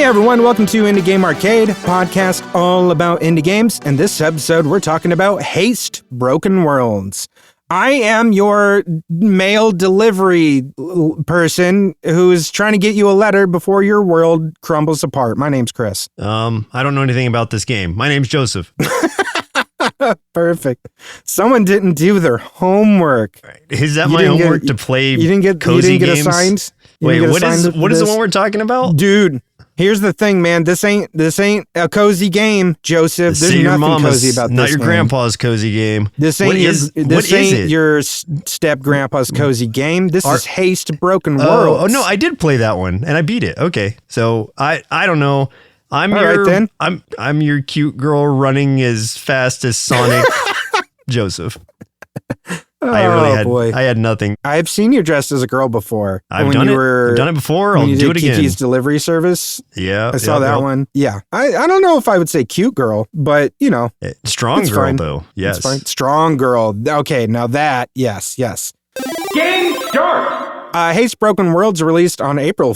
Hey everyone, welcome to Indie Game Arcade, podcast all about indie games. And this episode, we're talking about Haste Broken Worlds. I am your mail delivery person who's trying to get you a letter before your world crumbles apart. My name's Chris. I don't know anything about this game. My name's Joseph. Perfect. Someone didn't do their homework. Is that my homework to play cozy games? Assigned? Wait, what is the one we're talking about? Dude, here's the thing, man. This ain't a cozy game, Joseph. There's nothing cozy about this. Not your grandpa's cozy game. This ain't your step grandpa's cozy game. This is Haste Broken Worlds. Oh no, I did play that one and I beat it. Okay, so I don't know. I'm your cute girl running as fast as Sonic, Joseph. I had nothing. I've seen you dressed as a girl before. I've done it before. I'll do it again. Kiki's delivery service. Yeah. I saw that one. Yeah. I don't know if I would say cute girl, but you know. Strong girl fine. Though. Yes. It's fine. Strong girl. Okay. Now that, yes. Game start. Haste Broken Worlds released on April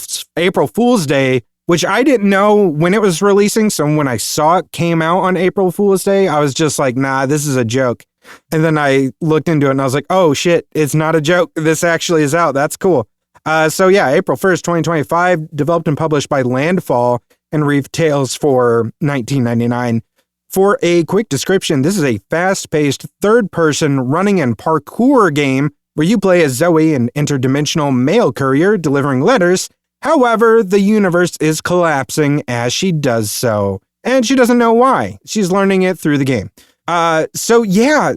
Fool's Day, which I didn't know when it was releasing. So when I saw it came out on April Fool's Day, I was just like, nah, this is a joke. And then I looked into it and I was like, oh shit, it's not a joke. This actually is out. That's cool. So yeah, April 1st, 2025, developed and published by Landfall and retails for $19.99. For a quick description, this is a fast-paced third-person running and parkour game where you play as Zoe, an interdimensional mail courier delivering letters. However, the universe is collapsing as she does so, and she doesn't know why. She's learning it through the game. So yeah,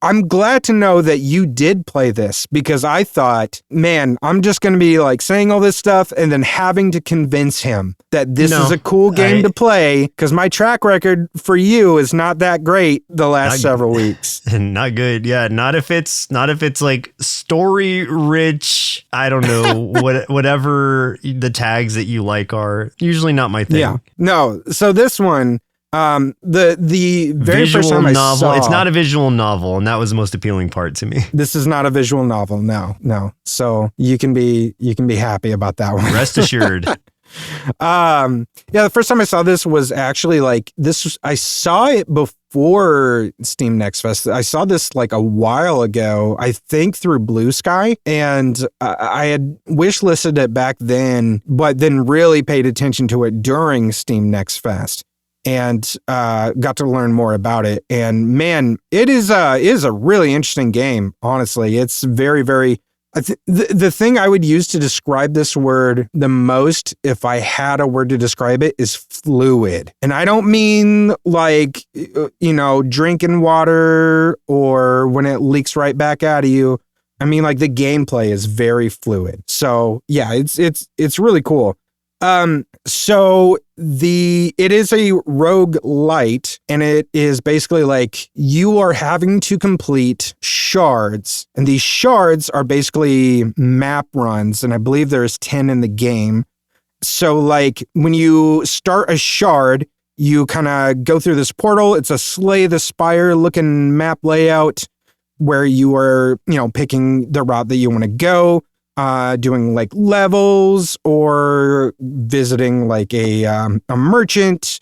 I'm glad to know that you did play this because I thought, man, I'm just going to be like saying all this stuff and then having to convince him that this is a cool game to play because my track record for you is not that great the last several weeks. Not good. Yeah. Not if it's like story rich. I don't know, whatever the tags that you like are usually not my thing. Yeah. No. So this one, the very visual first time I saw, it's not a visual novel, and that was the most appealing part to me. This is not a visual novel. No. So you can be happy about that one. Rest assured. The first time I saw this was actually like this. I saw it before Steam Next Fest. I saw this like a while ago, I think through Blue Sky, and I had wish listed it back then, but then really paid attention to it during Steam Next Fest. And got to learn more about it. And man, it is a really interesting game, honestly. It's very, very... The thing I would use to describe this word the most, if I had a word to describe it, is fluid. And I don't mean like, drinking water or when it leaks right back out of you. I mean like the gameplay is very fluid. So yeah, it's really cool. So it is a roguelite, and it is basically like you are having to complete shards, and these shards are basically map runs, and I believe there's 10 in the game. So like when you start a shard, you kind of go through this portal. It's a Slay the Spire looking map layout where you are, picking the route that you want to go. Doing like levels or visiting like a merchant,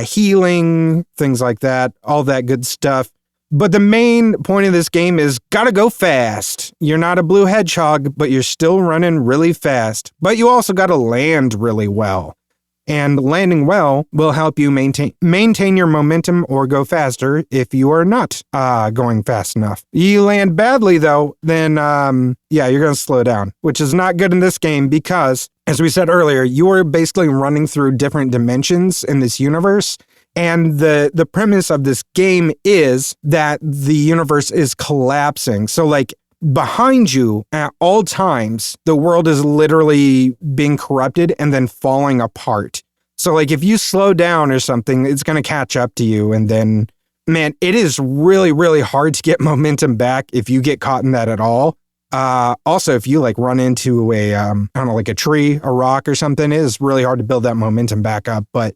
healing, things like that, all that good stuff. But the main point of this game is gotta go fast. You're not a blue hedgehog, but you're still running really fast. But you also gotta land really well. And landing well will help you maintain your momentum or go faster if you are not going fast enough. You land badly, though, then, you're going to slow down, which is not good in this game because, as we said earlier, you are basically running through different dimensions in this universe. And the premise of this game is that the universe is collapsing. So, like, behind you at all times, the world is literally being corrupted and then falling apart. So like if you slow down or something, it's going to catch up to you. And then, man, it is really, really hard to get momentum back if you get caught in that at all. Also, if you like run into like a tree, a rock or something, it is really hard to build that momentum back up, but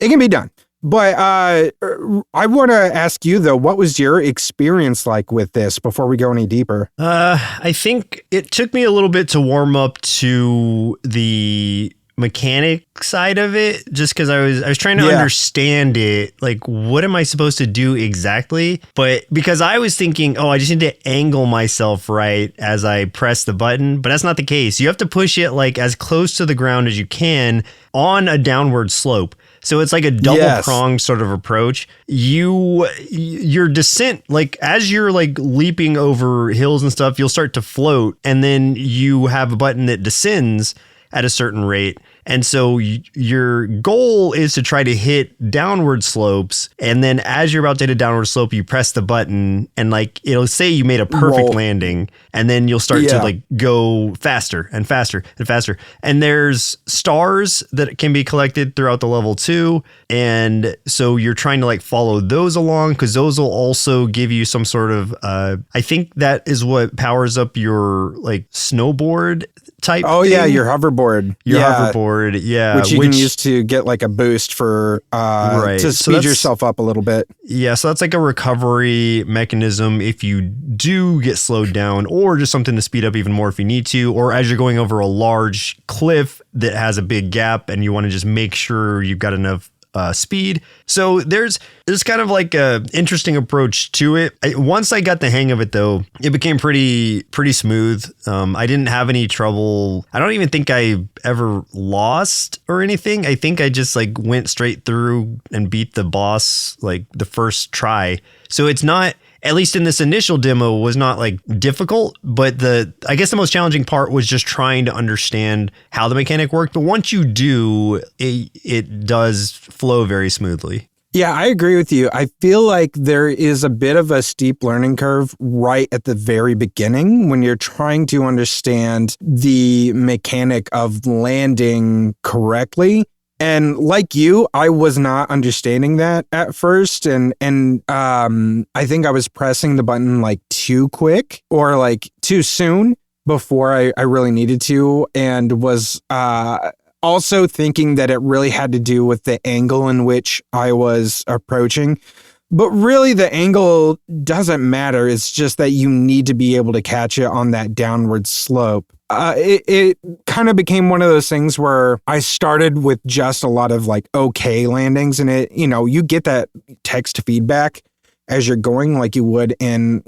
it can be done. But I want to ask you, though, what was your experience like with this before we go any deeper? I think it took me a little bit to warm up to the mechanic side of it, just because I was trying to understand it. Like, what am I supposed to do exactly? But because I was thinking, I just need to angle myself right as I press the button, but that's not the case. You have to push it like as close to the ground as you can on a downward slope. So it's like a double pronged sort of approach. Your descent, like as you're like leaping over hills and stuff, you'll start to float, and then you have a button that descends at a certain rate. And so your goal is to try to hit downward slopes. And then as you're about to hit a downward slope, you press the button and like, it'll say you made a perfect landing. And then you'll start to like go faster and faster and faster. And there's stars that can be collected throughout the level too. And so you're trying to like follow those along, because those will also give you some sort of, I think that is what powers up your like snowboard type thing. Yeah, your hoverboard. Hoverboard, yeah. Which you can use to get like a boost for to speed yourself up a little bit. Yeah, so that's like a recovery mechanism if you do get slowed down, or just something to speed up even more if you need to, or as you're going over a large cliff that has a big gap and you want to just make sure you've got enough speed. So there's kind of like a interesting approach to it. Once I got the hang of it though, it became pretty smooth. I didn't have any trouble. I don't even think I ever lost or anything. I think I just like went straight through and beat the boss like the first try. So it's not, at least in this initial demo, was not like difficult, but I guess the most challenging part was just trying to understand how the mechanic worked. But once you do, it does flow very smoothly. Yeah, I agree with you. I feel like there is a bit of a steep learning curve right at the very beginning when you're trying to understand the mechanic of landing correctly. And like you, I was not understanding that at first. And I think I was pressing the button like too quick or like too soon before I really needed to, and was also thinking that it really had to do with the angle in which I was approaching. But really, the angle doesn't matter. It's just that you need to be able to catch it on that downward slope. It kind of became one of those things where I started with just a lot of like okay landings, and you get that text feedback as you're going, like you would in,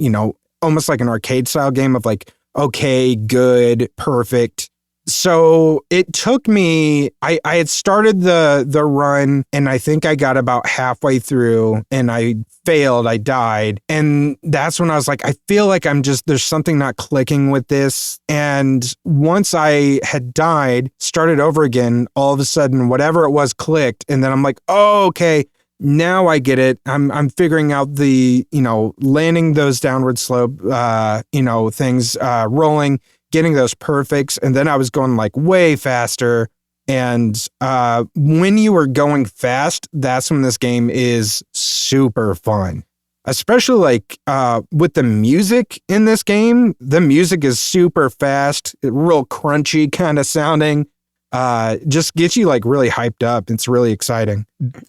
almost like an arcade style game of like, okay, good, perfect. So it took me, I had started the run, and I think I got about halfway through and I failed, I died. And that's when I was like, I feel like there's something not clicking with this. And once I had died, started over again, all of a sudden, whatever it was clicked. And then I'm like, oh, okay, now I get it. I'm figuring out the, landing those downward slope, things, rolling, getting those perfects. And then I was going like way faster. And when you are going fast, that's when this game is super fun. Especially like with the music in this game. The music is super fast, real crunchy kind of sounding. Just gets you like really hyped up. It's really exciting.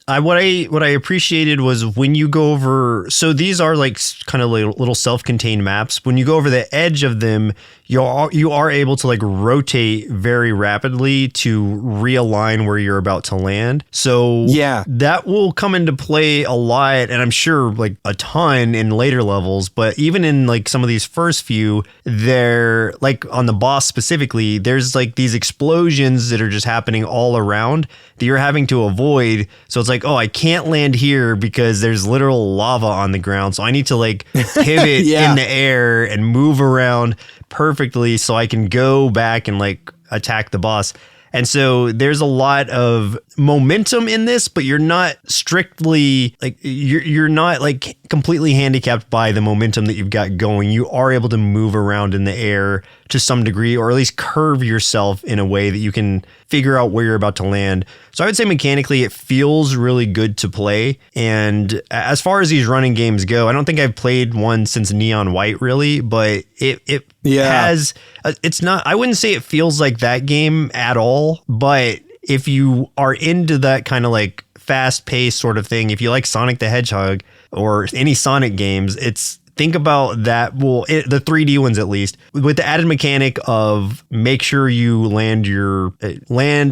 What I appreciated was when you go over, so these are like kind of like little self-contained maps. When you go over the edge of them, you are able to like rotate very rapidly to realign where you're about to land. So yeah, that will come into play a lot, and I'm sure like a ton in later levels. But even in like some of these first few, they're like on the boss specifically, there's like these explosions that are just happening all around that you're having to avoid. So it's like, oh, I can't land here because there's literal lava on the ground. So I need to like pivot in the air and move around perfectly so I can go back and like attack the boss. And so there's a lot of momentum in this, but you're not strictly like you're not like completely handicapped by the momentum that you've got going. You are able to move around in the air to some degree, or at least curve yourself in a way that you can figure out where you're about to land. So I would say mechanically, it feels really good to play. And as far as these running games go, I don't think I've played one since Neon White really, but it has, it's not, I wouldn't say it feels like that game at all, but if you are into that kind of like fast paced sort of thing, if you like Sonic the Hedgehog or any Sonic games, think about that. Well, the 3D ones at least, with the added mechanic of make sure you land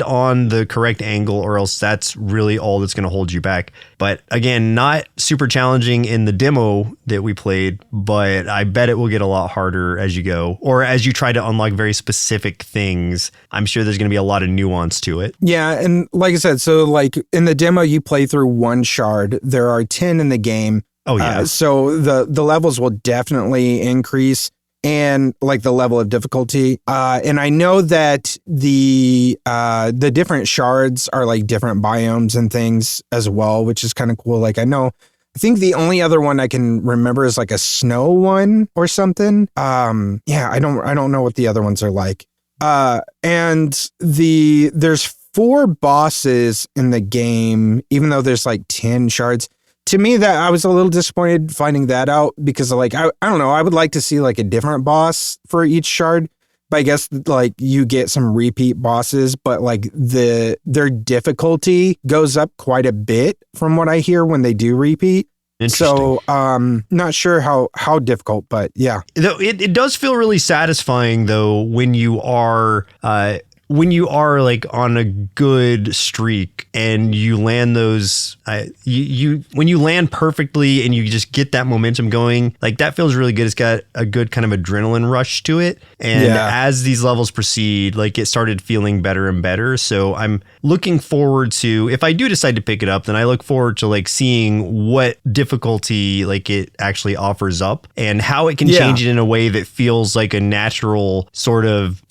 on the correct angle, or else that's really all that's going to hold you back. But again, not super challenging in the demo that we played, but I bet it will get a lot harder as you go, or as you try to unlock very specific things. I'm sure there's going to be a lot of nuance to it. Yeah, and like I said, so like in the demo, you play through one shard. There are 10 in the game. Oh yeah. So the levels will definitely increase, and like the level of difficulty. And I know that the different shards are like different biomes and things as well, which is kind of cool. Like I think the only other one I can remember is like a snow one or something. Yeah, I don't know what the other ones are like. And there's 4 bosses in the game, even though there's like 10 shards. To me, that I was a little disappointed finding that out, because like I don't know, I would like to see like a different boss for each shard. But I guess like you get some repeat bosses, but like their difficulty goes up quite a bit from what I hear when they do repeat. So not sure how difficult, but yeah. It does feel really satisfying though when you are like on a good streak and you land those, when you land perfectly and you just get that momentum going, like that feels really good. It's got a good kind of adrenaline rush to it. And as these levels proceed, like it started feeling better and better. So I'm looking forward to, if I do decide to pick it up, then I look forward to like seeing what difficulty like it actually offers up and how it can change it in a way that feels like a natural sort of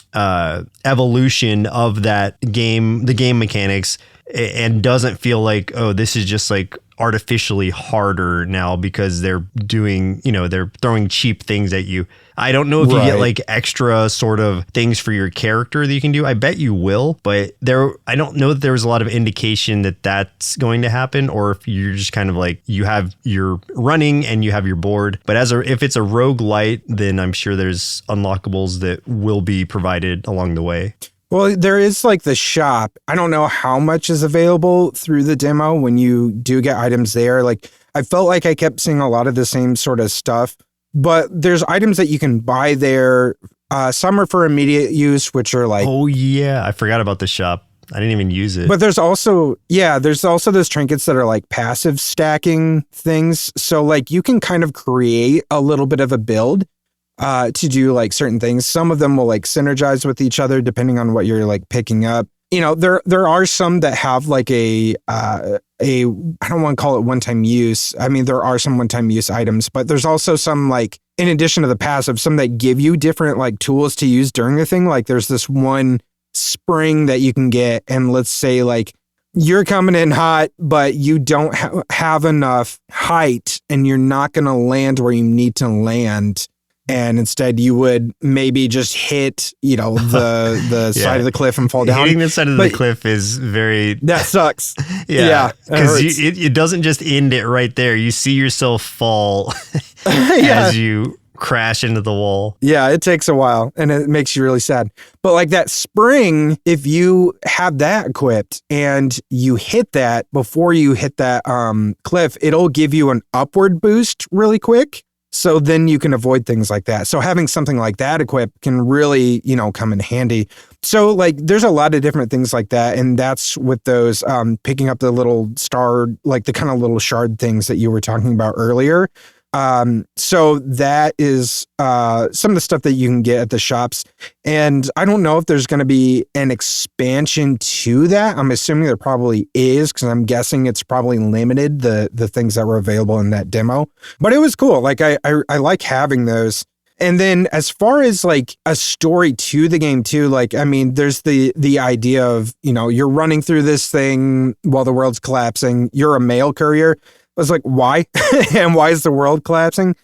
evolution of that game, the game mechanics, and doesn't feel like, oh, this is just like artificially harder now because they're doing, they're throwing cheap things at you. I don't know if you get like extra sort of things for your character that you can do. I bet you will, but I don't know that there was a lot of indication that that's going to happen, or if you're just kind of like, you're running and you have your board. But if it's a roguelite, then I'm sure there's unlockables that will be provided along the way. Well, there is like the shop. I don't know how much is available through the demo when you do get items there. Like I felt like I kept seeing a lot of the same sort of stuff, but there's items that you can buy there. Some are for immediate use, which are like, oh yeah, I forgot about the shop. I didn't even use it. But there's also those trinkets that are like passive stacking things. So like you can kind of create a little bit of a build to do like certain things. Some of them will like synergize with each other depending on what you're like picking up. There are some that have like I don't want to call it one-time use. I mean, there are some one-time use items, but there's also some like, in addition to the passive, some that give you different like tools to use during the thing. Like there's this one spring that you can get, and let's say like you're coming in hot, but you don't have enough height and you're not going to land where you need to land. And instead you would maybe just hit, the side of the cliff and fall down. Hitting the side of the cliff is that sucks. Yeah. Because it doesn't just end it right there. You see yourself fall as you crash into the wall. Yeah, it takes a while and it makes you really sad. But like that spring, if you have that equipped and you hit that before you hit that cliff, it'll give you an upward boost really quick. So then you can avoid things like that. So having something like that equipped can really, come in handy. So like there's a lot of different things like that. And that's with those picking up the little star, like the kind of little shard things that you were talking about earlier. So that is some of the stuff that you can get at the shops. And I don't know if there's going to be an expansion to that. I'm assuming there probably is, because I'm guessing it's probably limited, the things that were available in that demo. But it was cool. Like I like having those. And then as far as like a story to the game too, like, I mean, there's the idea of, you're running through this thing while the world's collapsing. You're a mail courier. I was like, why? And why is the world collapsing?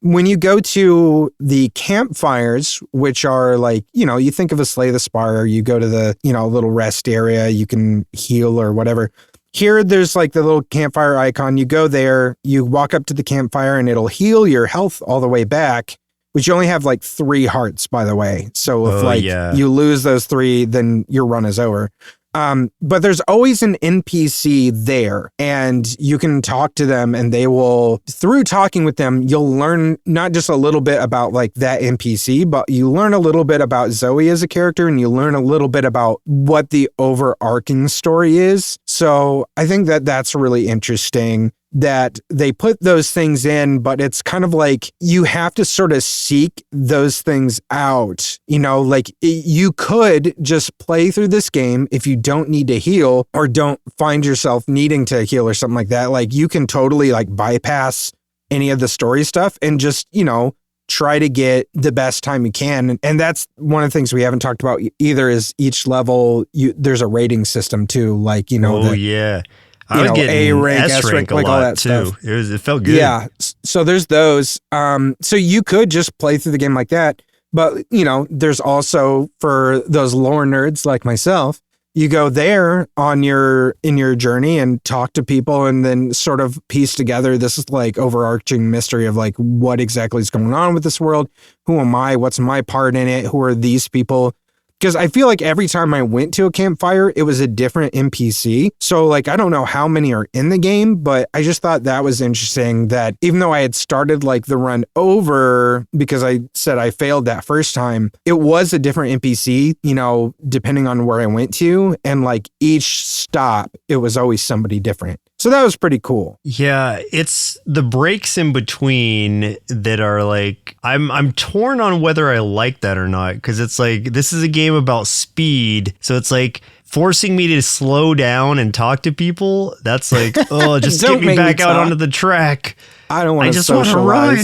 When you go to the campfires, which are like, you think of a Slay the Spire, you go to the, little rest area, you can heal or whatever. Here, there's like the little campfire icon. You go there, you walk up to the campfire and it'll heal your health all the way back, which you only have like 3 hearts, by the way. So if you lose those 3, then your run is over. But there's always an NPC there, and you can talk to them, and they will, through talking with them, you'll learn not just a little bit about like that NPC, but you learn a little bit about Zoe as a character, and you learn a little bit about what the overarching story is. So I think that that's really interesting that they put those things in, but it's kind of like you have to sort of seek those things out. You know, like you could just play through this game if you don't need to heal or don't find yourself needing to heal or something like that. Like you can totally like bypass any of the story stuff and just, you know, try to get the best time you can. And that's one of the things we haven't talked about either is each level, there's a rating system too. Like, you know, yeah. I was know, getting A rank, S rank like all that too. stuff. It felt good. Yeah. So there's those. So you could just play through the game like that. But, you know, there's also for those lore nerds like myself, you go there in your journey and talk to people and then sort of piece together this is like overarching mystery of like what exactly is going on with this world. Who am I? What's my part in it? Who are these people? Because I feel like every time I went to a campfire, it was a different NPC. So like, I don't know how many are in the game, but I just thought that was interesting that even though I had started like the run over because I said I failed that first time, it was a different NPC, you know, depending on where I went to. And like each stop, it was always somebody different. So that was pretty cool. Yeah, it's the breaks in between that are like I'm torn on whether I like that or not because it's like this is a game about speed, so it's like forcing me to slow down and talk to people. That's like oh, just get me back out onto the track. I don't want to just want to run.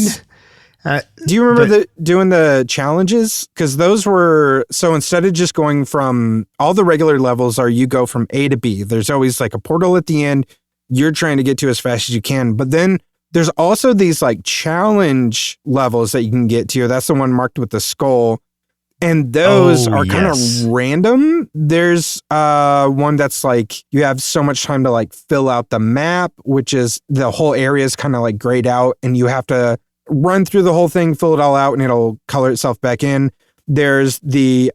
Do you remember doing the challenges? Because those were, so instead of just going from all the regular levels are you go from A to B. There's always like a portal at the end. You're trying to get to as fast as you can. But then there's also these like challenge levels that you can get to. That's the one marked with the skull. And those are kind of random. There's one that's like you have so much time to like fill out the map, which is the whole area is kind of like grayed out and you have to run through the whole thing, fill it all out and it'll color itself back in. There's the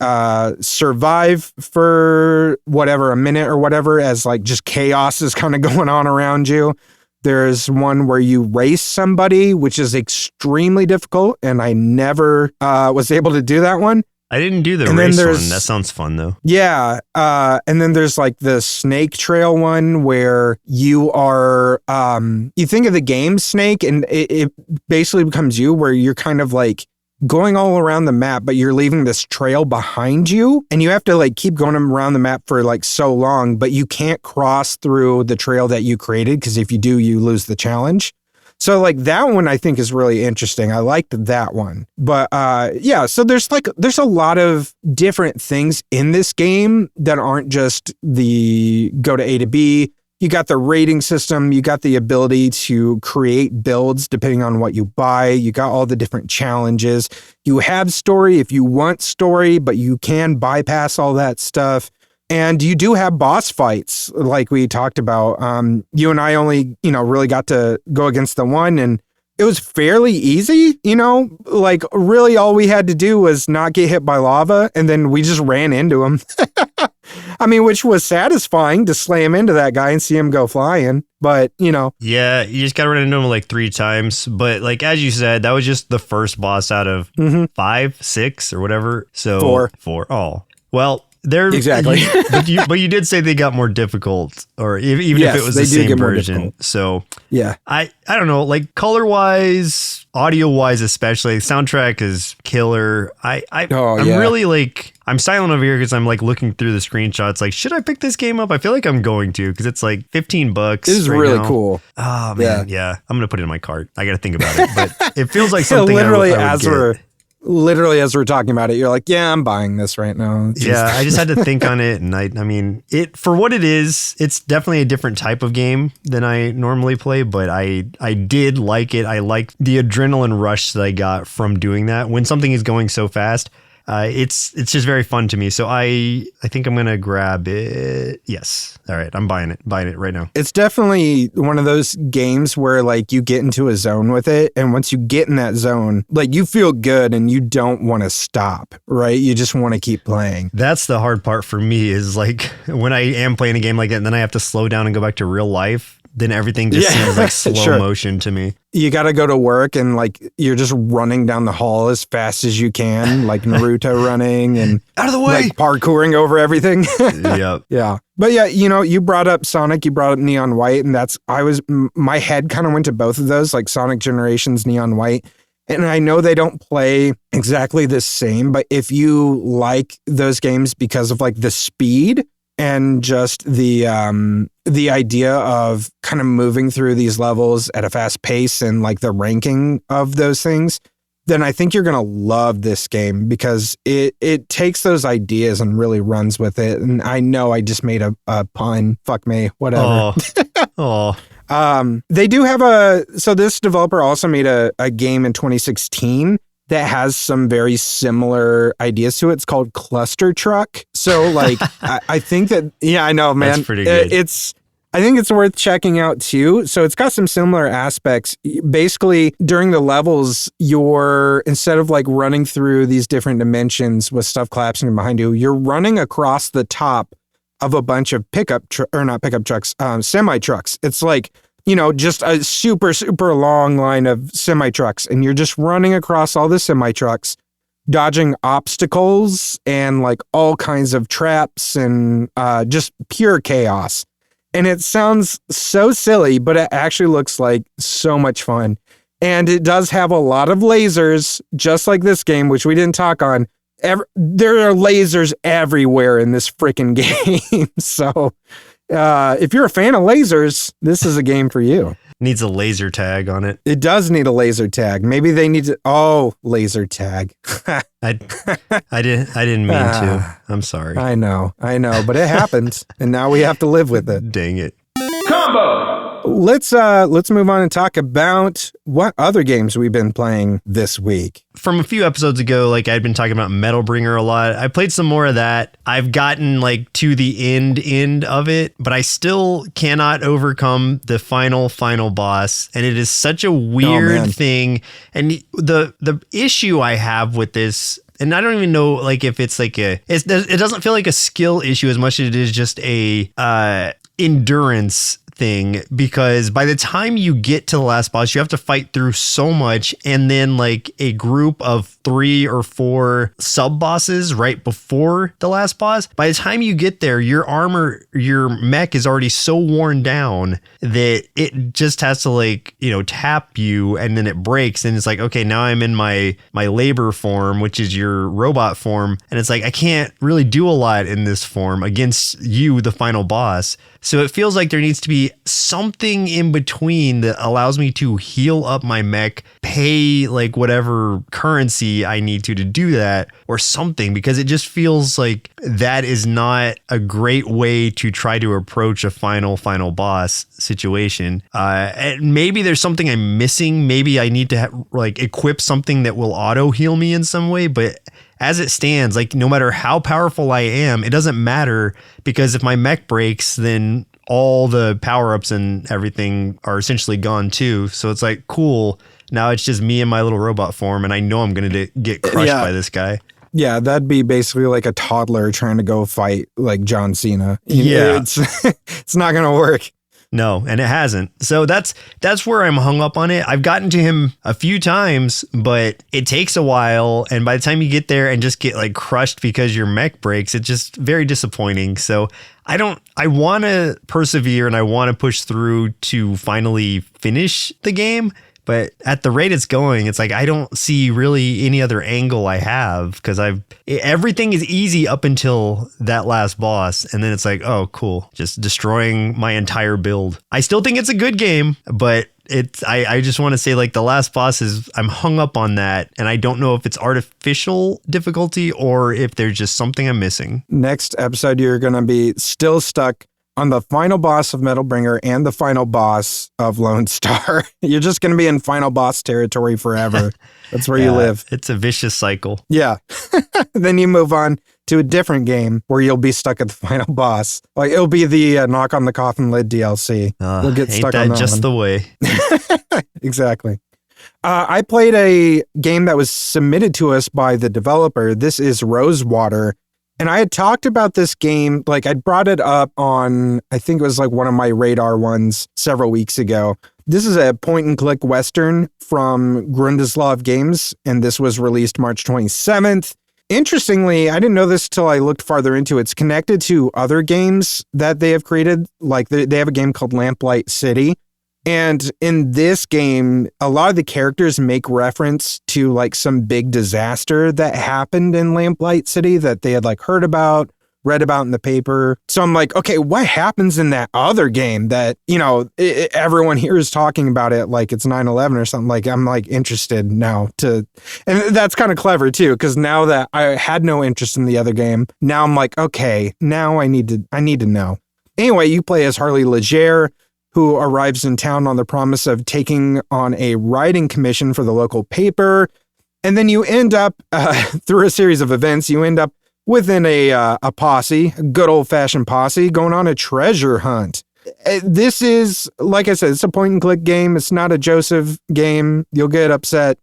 survive for whatever, a minute or whatever, as like just chaos is kind of going on around you. There's one where you race somebody, which is extremely difficult. And I never was able to do that one. I didn't do the race one. That sounds fun though. Yeah. And then there's like the snake trail one where you are, you think of the game Snake and it basically becomes you where you're kind of like going all around the map, but you're leaving this trail behind you and you have to like keep going around the map for like so long, but you can't cross through the trail that you created because if you do, you lose the challenge. So like that one I think is really interesting. I liked that one. But yeah, so there's a lot of different things in this game that aren't just the go to A to B. You got the rating system, you got the ability to create builds depending on what you buy, you got all the different challenges. You have story if you want story, but you can bypass all that stuff. And you do have boss fights like we talked about. You and I only, really got to go against the one and it was fairly easy, like really all we had to do was not get hit by lava and then we just ran into him. I mean, which was satisfying to slam into that guy and see him go flying. But, Yeah, you just got to run into him like 3 times. But like, as you said, that was just the first boss out of 5, 6 or whatever. So 4. Oh, well. Exactly. but you did say they got more difficult, or even if it was the same version. So yeah, I don't know, like color wise, audio wise, especially soundtrack is killer. I'm really like I'm silent over here because I'm like looking through the screenshots. Like, should I pick this game up? I feel like I'm going to because it's like $15. This is really cool. Oh man, yeah. I'm gonna put it in my cart. I got to think about it, but it feels like something literally I would get. Literally, as we're talking about it, you're like, yeah, I'm buying this right now. I just had to think on it. And I mean, it for what it is, it's definitely a different type of game than I normally play. But I did like it. I like the adrenaline rush that I got from doing that. When something is going so fast, It's just very fun to me. So I think I'm gonna grab it. Yes. All right. I'm buying it right now. It's definitely one of those games where like you get into a zone with it. And once you get in that zone, like you feel good and you don't want to stop, right? You just want to keep playing. That's the hard part for me is like when I am playing a game like that and then I have to slow down and go back to real life. Then everything just seems like slow motion to me. You got to go to work and like you're just running down the hall as fast as you can, like Naruto running and out of the way, like parkouring over everything. Yep. Yeah. But yeah, you know, you brought up Sonic, you brought up Neon White, and my head kind of went to both of those, like Sonic Generations, Neon White. And I know they don't play exactly the same, but if you like those games because of like the speed and just the idea of kind of moving through these levels at a fast pace and like the ranking of those things, then I think you're going to love this game because it takes those ideas and really runs with it. And I know I just made a pun. Fuck me, whatever. Oh. They do have so this developer also made a game in 2016 that has some very similar ideas to it. It's called Cluster Truck. So like, I think that, yeah, I know, man. That's pretty good. I think it's worth checking out too. So it's got some similar aspects. Basically, during the levels, instead of like running through these different dimensions with stuff collapsing behind you, you're running across the top of a bunch of semi trucks. It's like, you know, just a super, super long line of semi trucks. And you're just running across all the semi trucks, dodging obstacles and like all kinds of traps and just pure chaos. And it sounds so silly, but it actually looks like so much fun. And it does have a lot of lasers, just like this game, which we didn't talk on. There are lasers everywhere in this freaking game. So if you're a fan of lasers, this is a game for you. Needs a laser tag on it. It does need a laser tag. Maybe they need to. Oh, laser tag. I didn't mean to. I'm sorry. I know, but it happened, and now we have to live with it. Dang it. Combo. Let's move on and talk about what other games we've been playing this week. From a few episodes ago, like I'd been talking about Metal Bringer a lot. I played some more of that. I've gotten like to the end of it, but I still cannot overcome the final boss. And it is such a weird thing. And the issue I have with this, and I don't even know like if it's like it doesn't feel like a skill issue as much as it is just a endurance thing, because by the time you get to the last boss, you have to fight through so much, and then like a group of 3 or 4 sub bosses right before the last boss. By the time you get there, your mech is already so worn down that it just has to like, you know, tap you, and then it breaks, and it's like, okay, now I'm in my labor form, which is your robot form, and it's like I can't really do a lot in this form against you, the final boss. So it feels like there needs to be something in between that allows me to heal up my mech, pay like whatever currency I need to do that or something, because it just feels like that is not a great way to try to approach a final boss situation. And maybe there's something I'm missing. Maybe I need to like equip something that will auto heal me in some way, but as it stands, like no matter how powerful I am, it doesn't matter, because if my mech breaks, then all the power-ups and everything are essentially gone too. So it's like, cool. Now it's just me and my little robot form, and I know I'm going to get crushed by this guy. Yeah, that'd be basically like a toddler trying to go fight like John Cena. It's not going to work. No, and it hasn't. So that's where I'm hung up on it. I've gotten to him a few times, but it takes a while. And by the time you get there and just get like crushed because your mech breaks, it's just very disappointing. So I want to persevere and I want to push through to finally finish the game. But at the rate it's going, it's like I don't see really any other angle I have, because everything is easy up until that last boss. And then it's like, oh, cool. Just destroying my entire build. I still think it's a good game, but I just want to say like the last boss I'm hung up on that. And I don't know if it's artificial difficulty or if there's just something I'm missing. Next episode, you're going to be still stuck on the final boss of Metalbringer and the final boss of Lone Star. You're just going to be in final boss territory forever. That's where you live. It's a vicious cycle. Yeah. Then you move on to a different game where you'll be stuck at the final boss. Like it'll be the Knock on the Coffin Lid DLC. We'll get stuck on that just one. the way. Exactly. I played a game that was submitted to us by the developer. This is Rosewater. And I had talked about this game, like I brought it up on, I think it was like one of my radar ones several weeks ago. This is a point and click Western from Grundislav Games, and this was released March 27th. Interestingly, I didn't know this till I looked farther into it. It's connected to other games that they have created. Like they have a game called Lamplight City. And in this game, a lot of the characters make reference to like some big disaster that happened in Lamplight City that they had like heard about, read about in the paper. So I'm like, okay, what happens in that other game that, you know, everyone here is talking about it like it's 9/11 or something. Like I'm like interested now and that's kind of clever too, because now that I had no interest in the other game, now I'm like, okay, now I need to know. Anyway, you play as Harley Legere, who arrives in town on the promise of taking on a writing commission for the local paper. And then you end up, through a series of events, you end up within a posse, a good old-fashioned posse, going on a treasure hunt. This is, like I said, it's a point-and-click game. It's not a Joseph game. You'll get upset.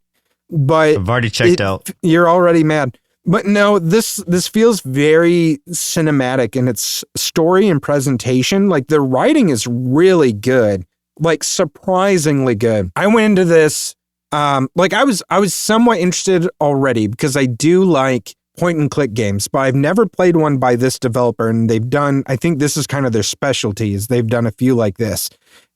But I've already checked out. You're already mad. But no, this feels very cinematic in its story and presentation. Like the writing is really good, like surprisingly good. I went into this, like I was somewhat interested already because I do like point and click games, but I've never played one by this developer. And they've done, I think this is kind of their specialty, is they've done a few like this.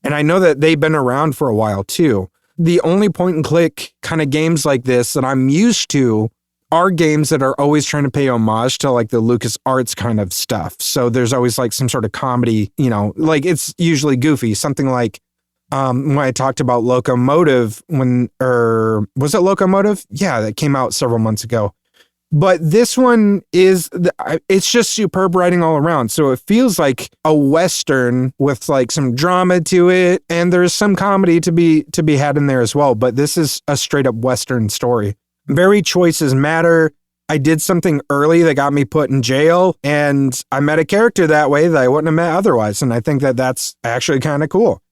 And I know that they've been around for a while too. The only point and click kind of games like this that I'm used to are games that are always trying to pay homage to like the LucasArts kind of stuff. So there's always like some sort of comedy, you know, like it's usually goofy. Something like when I talked about Locomotive was it Locomotive? Yeah, that came out several months ago. But this one it's just superb writing all around. So it feels like a Western with like some drama to it. And there's some comedy to be had in there as well. But this is a straight up Western story. Very choices matter. I did something early that got me put in jail, and I met a character that way that I wouldn't have met otherwise. And I think that that's actually kind of cool.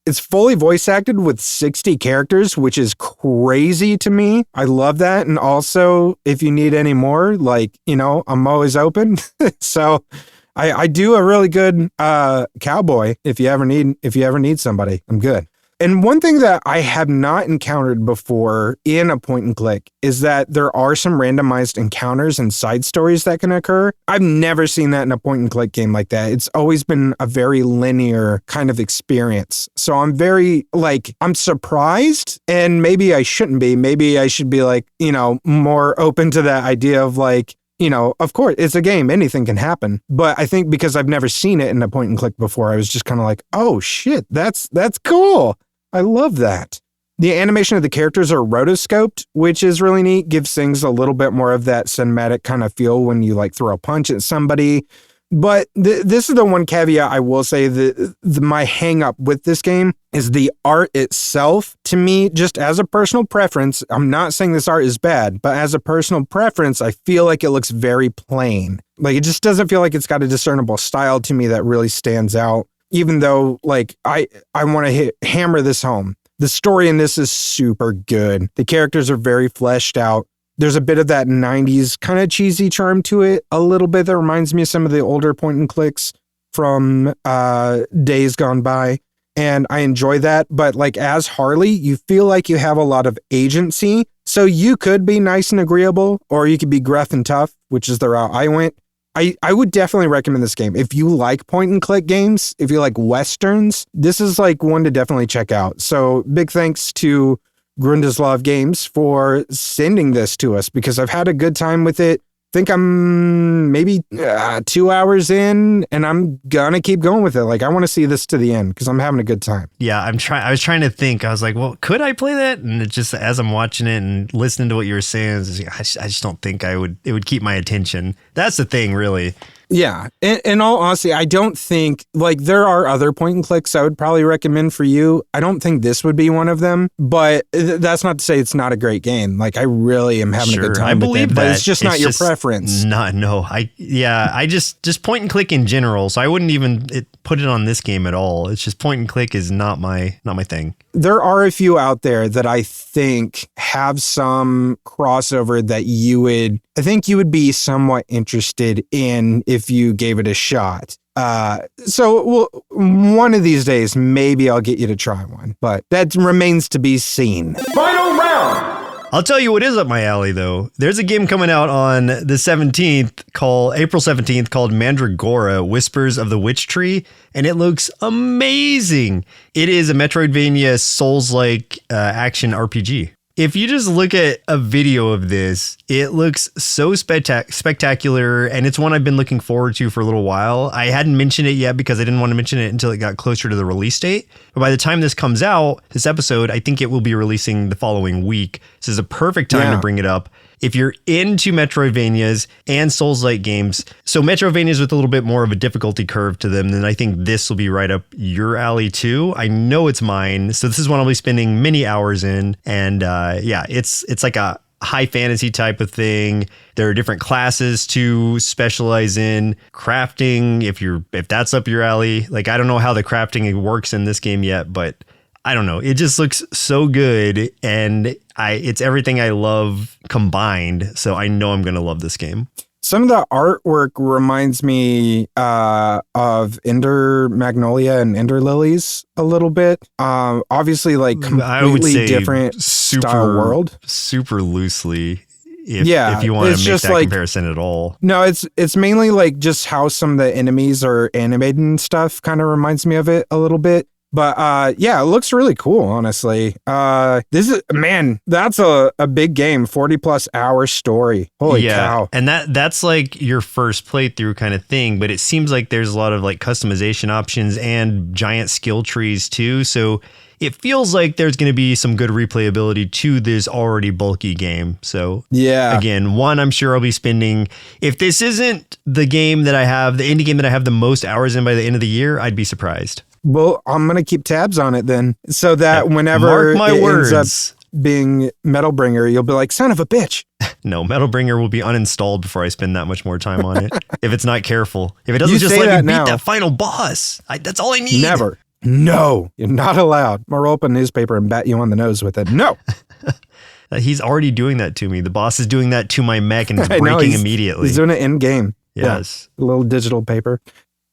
It's fully voice acted with 60 characters, which is crazy to me. I love that. And also, if you need any more, like, you know, I'm always open. So I do a really good cowboy if you ever need somebody. I'm good. And one thing that I have not encountered before in a point and click is that there are some randomized encounters and side stories that can occur. I've never seen that in a point and click game like that. It's always been a very linear kind of experience. So I'm surprised, and maybe I shouldn't be. Maybe I should be like, you know, more open to that idea of like, you know, of course, it's a game. Anything can happen. But I think because I've never seen it in a point and click before, I was just kind of like, oh shit, that's cool. I love that. The animation of the characters are rotoscoped, which is really neat. Gives things a little bit more of that cinematic kind of feel when you like throw a punch at somebody. But this is the one caveat I will say that my hang up with this game is the art itself. To me, just as a personal preference, I'm not saying this art is bad, but as a personal preference, I feel like it looks very plain. Like it just doesn't feel like it's got a discernible style to me that really stands out. Even though, like, I want to hammer this home. The story in this is super good. The characters are very fleshed out. There's a bit of that 90s kind of cheesy charm to it. A little bit that reminds me of some of the older point and clicks from days gone by. And I enjoy that. But like as Harley, you feel like you have a lot of agency. So you could be nice and agreeable, or you could be gruff and tough, which is the route I went. I would definitely recommend this game. If you like point and click games, if you like Westerns, this is like one to definitely check out. So big thanks to Grundislav Games for sending this to us because I've had a good time with it. I think I'm maybe 2 hours in and I'm gonna keep going with it. Like I want to see this to the end because I'm having a good time. Yeah, I was trying to think. I was like, well, could I play that? And it just as I'm watching it and listening to what you were saying, I just don't think it would keep my attention. That's the thing, really. Yeah. In all honesty, I don't think, like, there are other point and clicks I would probably recommend for you. I don't think this would be one of them, but that's not to say it's not a great game. Like, I really am having a good time with it, but it's just not your preference. No. I just point and click in general. So I wouldn't even put it on this game at all. It's just point and click is not my thing. There are a few out there that I think have some crossover that I think you would be somewhat interested in if you gave it a shot. So one of these days, maybe I'll get you to try one, but that remains to be seen. Final round. I'll tell you what is up my alley, though. There's a game coming out on the 17th, April 17th, called Mandragora, Whispers of the Witch Tree, and it looks amazing. It is a Metroidvania Souls-like action RPG. If you just look at a video of this, it looks so spectacular, and it's one I've been looking forward to for a little while. I hadn't mentioned it yet because I didn't want to mention it until it got closer to the release date. But by the time this comes out, this episode, I think it will be releasing the following week. This is a perfect time to bring it up. If you're into Metroidvanias and Souls-like games, so Metroidvanias with a little bit more of a difficulty curve to them, then I think this will be right up your alley too. I know it's mine, so this is one I'll be spending many hours in, and it's like a high fantasy type of thing. There are different classes to specialize in. Crafting, if that's up your alley. Like, I don't know how the crafting works in this game yet, but I don't know. It just looks so good, and it's everything I love combined. So I know I'm going to love this game. Some of the artwork reminds me of Ender Magnolia and Ender Lilies a little bit. Obviously, like, completely different style world. Super loosely. If you want to make that comparison at all. No, it's mainly like just how some of the enemies are animated and stuff kind of reminds me of it a little bit. But it looks really cool, honestly. That's a big game, 40 plus hour story. Holy cow. And that's like your first playthrough kind of thing, but it seems like there's a lot of like customization options and giant skill trees too. So it feels like there's going to be some good replayability to this already bulky game. So again, I'm sure I'll be spending, if this isn't the game that I have, the indie game that I have the most hours in by the end of the year, I'd be surprised. Well, I'm going to keep tabs on it then, so that whenever ends up being Metal Bringer, you'll be like, son of a bitch. No, Metal Bringer will be uninstalled before I spend that much more time on it. If it's not careful. If it doesn't just let me beat that final boss, that's all I need. Never. No, you're not allowed. I'll roll up a newspaper and bat you on the nose with it. No. He's already doing that to me. The boss is doing that to my mech, and it's breaking immediately. He's doing it in game. Yes. Yeah, a little digital paper.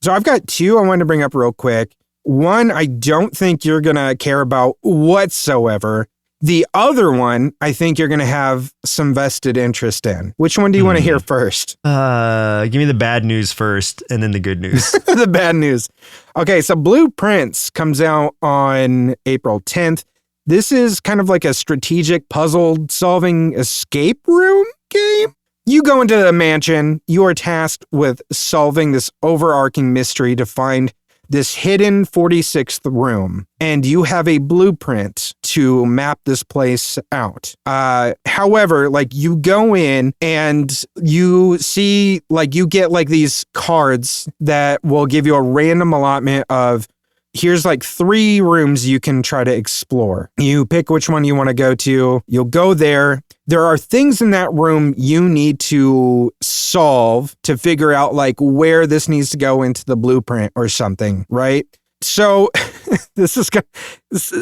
So I've got two I wanted to bring up real quick. One, I don't think you're going to care about whatsoever. The other one, I think you're going to have some vested interest in. Which one do you want to hear first? Give me the bad news first, and then the good news. The bad news. Okay, so Blueprints comes out on April 10th. This is kind of like a strategic puzzle-solving escape room game. You go into a mansion. You are tasked with solving this overarching mystery to find this hidden 46th room, and you have a blueprint to map this place out. However, like, you go in and you see, like, you get like these cards that will give you a random allotment of, here's like 3 rooms you can try to explore. You pick which one you want to go to. You'll go there. There are things in that room you need to solve to figure out like where this needs to go into the blueprint or something, right? So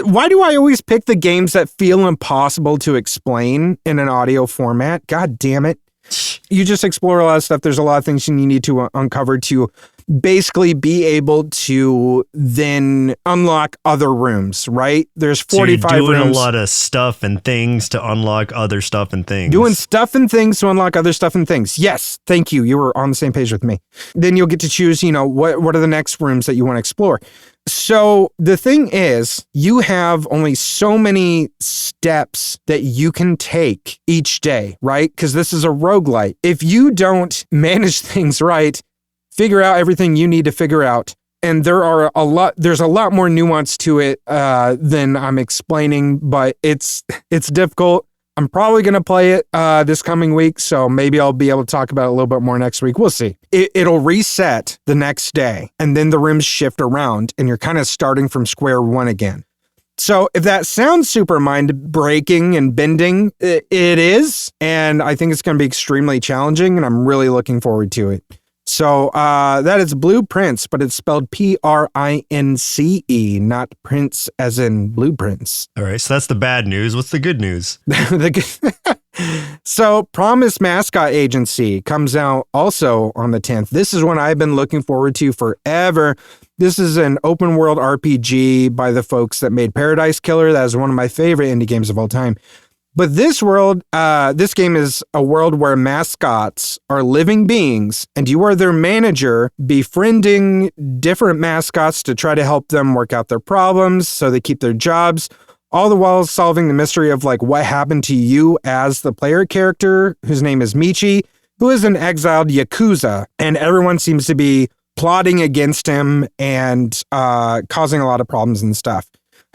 why do I always pick the games that feel impossible to explain in an audio format? God damn it. You just explore a lot of stuff. There's a lot of things you need to uncover to basically be able to then unlock other rooms, right? There's 45 so you're doing rooms. A lot of stuff and things to unlock other stuff and things. Doing stuff and things to unlock other stuff and things. Yes, thank you. You were on the same page with me. Then you'll get to choose, what are the next rooms that you want to explore. So the thing is, you have only so many steps that you can take each day, right? Because this is a roguelite. If you don't manage things right, figure out everything you need to figure out, and there's a lot more nuance to it than I'm explaining, but it's difficult. I'm probably going to play it this coming week, so maybe I'll be able to talk about it a little bit more next week. We'll see. It'll reset the next day, and then the rooms shift around, and you're kind of starting from square one again. So if that sounds super mind-breaking and bending, it is, and I think it's going to be extremely challenging, and I'm really looking forward to it. So that is Blueprints, but it's spelled Prince, not Prince as in blueprints. All right, so that's the bad news. What's the good news? So Promise Mascot Agency comes out also on the 10th. This is one I've been looking forward to forever. This is an open world RPG by the folks that made Paradise Killer. That is one of my favorite indie games of all time. But this world, this game is a world where mascots are living beings, and you are their manager, befriending different mascots to try to help them work out their problems so they keep their jobs, all the while solving the mystery of like what happened to you as the player character, whose name is Michi, who is an exiled Yakuza, and everyone seems to be plotting against him and causing a lot of problems and stuff.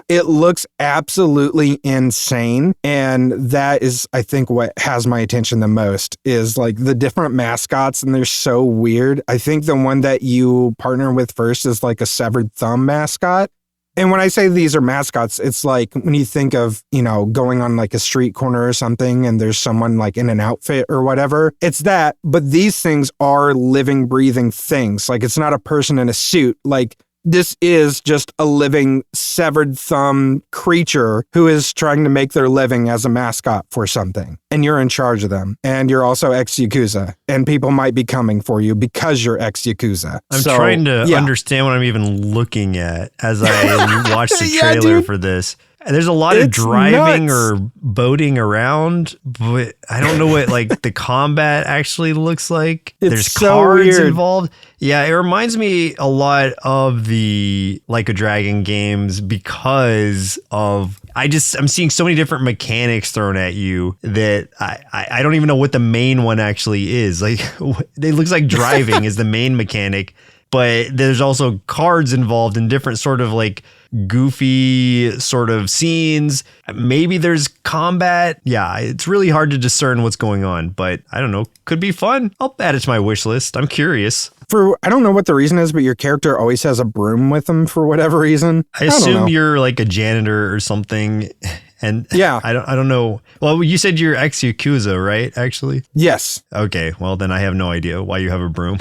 It looks absolutely insane, and that is, I think, what has my attention the most is like the different mascots, and they're so weird. I think the one that you partner with first is like a severed thumb mascot. And when I say these are mascots, it's like when you think of, you know, going on like a street corner or something and there's someone like in an outfit or whatever. It's that, but these things are living, breathing things. Like it's not a person in a suit. Like this is just a living severed thumb creature who is trying to make their living as a mascot for something. And you're in charge of them. And you're also ex-Yakuza. And people might be coming for you because you're ex-Yakuza. I'm trying to understand what I'm even even at as I watch the trailer for this. There's a lot of driving or boating around, but I don't know what like the combat actually looks like. There's cards involved. Yeah, it reminds me a lot of the Like a Dragon games because of I'm seeing so many different mechanics thrown at you that I don't even know what the main one actually is. Like it looks like driving is the main mechanic, but there's also cards involved in different sort of like goofy sort of scenes. Maybe there's combat. Yeah, it's really hard to discern what's going on, but I don't know. Could be fun. I'll add it to my wish list. I'm curious. I don't know what the reason is, but your character always has a broom with him for whatever reason. I assume you're like a janitor or something. And yeah, I don't know. Well, you said you're ex-Yakuza, right? Actually? Yes. Okay. Well, then I have no idea why you have a broom.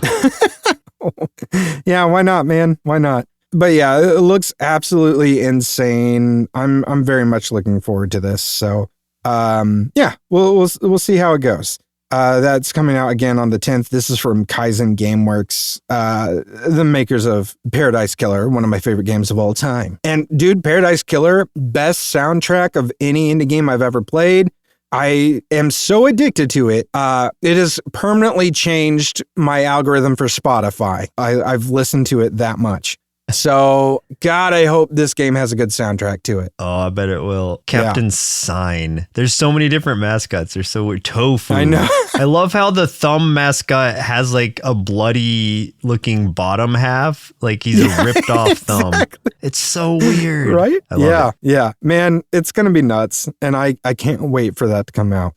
Yeah, why not, man? Why not? But yeah, it looks absolutely insane. I'm very much looking forward to this. So, yeah, we'll see how it goes. That's coming out again on the 10th. This is from Kaizen Gameworks, the makers of Paradise Killer, one of my favorite games of all time. And dude, Paradise Killer, best soundtrack of any indie game I've ever played. I am so addicted to it. It has permanently changed my algorithm for Spotify. I've listened to it that much. So, God, I hope this game has a good soundtrack to it. Oh, I bet it will. Captain Sign. There's so many different mascots. They're so weird. Tofu. I know. I love how the thumb mascot has like a bloody looking bottom half. Like he's a ripped off thumb. It's so weird. Right? I love it. Yeah. Man, it's going to be nuts. And I can't wait for that to come out.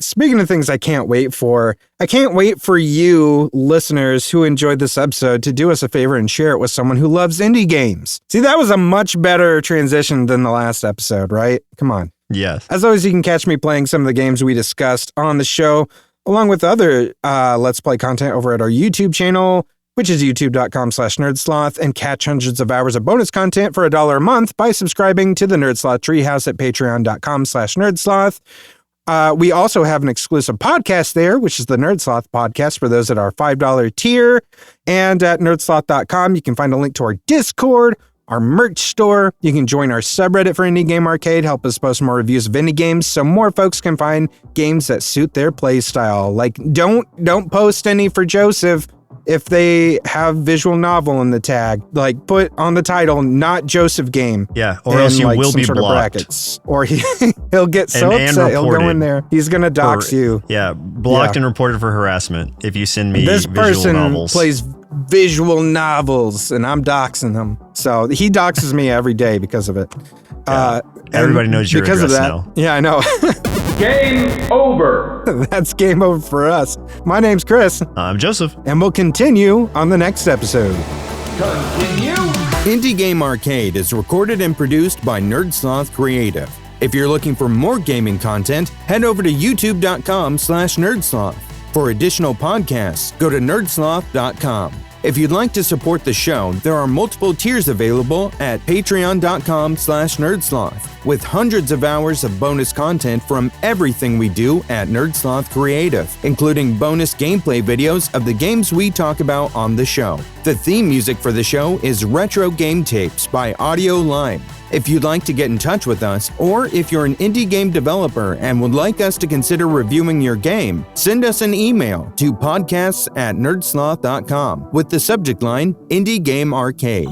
Speaking of things I can't wait for you listeners who enjoyed this episode to do us a favor and share it with someone who loves indie games. See, that was a much better transition than the last episode, right? Come on. Yes. As always, you can catch me playing some of the games we discussed on the show, along with other Let's Play content over at our YouTube channel, which is youtube.com/nerdsloth, and catch hundreds of hours of bonus content for $1 a month by subscribing to the Nerdsloth Treehouse at patreon.com/nerdsloth. We also have an exclusive podcast there, which is the Nerdsloth podcast for those at our $5 tier. And at nerdsloth.com, you can find a link to our Discord, our merch store. You can join our subreddit for Indie Game Arcade, help us post more reviews of indie games so more folks can find games that suit their play style. Like, don't post any for Joseph if they have visual novel in the tag. Like, put on the title, not Joseph game. Yeah, or else you will be blocked. Brackets. Or he'll get so upset, he'll go in there. He's going to dox you. Yeah, blocked and reported for harassment if you send me this visual novels. Plays visual novels, and I'm doxing him. So he doxes me every day because of it. Everybody knows your because address of that, now. Yeah, I know. Game over. That's game over for us. My name's Chris, I'm Joseph. and we'll continue on the next episode. Continue. Indie Game Arcade is recorded and produced by Sloth Creative. If you're looking for more gaming content, head over to youtube.com/nerdsloth. For additional podcasts, go to nerdsloth.com. If you'd like to support the show, there are multiple tiers available at patreon.com/nerdsloth, with hundreds of hours of bonus content from everything we do at Sloth Creative, including bonus gameplay videos of the games we talk about on the show. The theme music for the show is Retro Game Tapes by Audio Lime. If you'd like to get in touch with us, or if you're an indie game developer and would like us to consider reviewing your game, send us an email to podcasts@nerdsloth.com with the subject line Indie Game Arcade.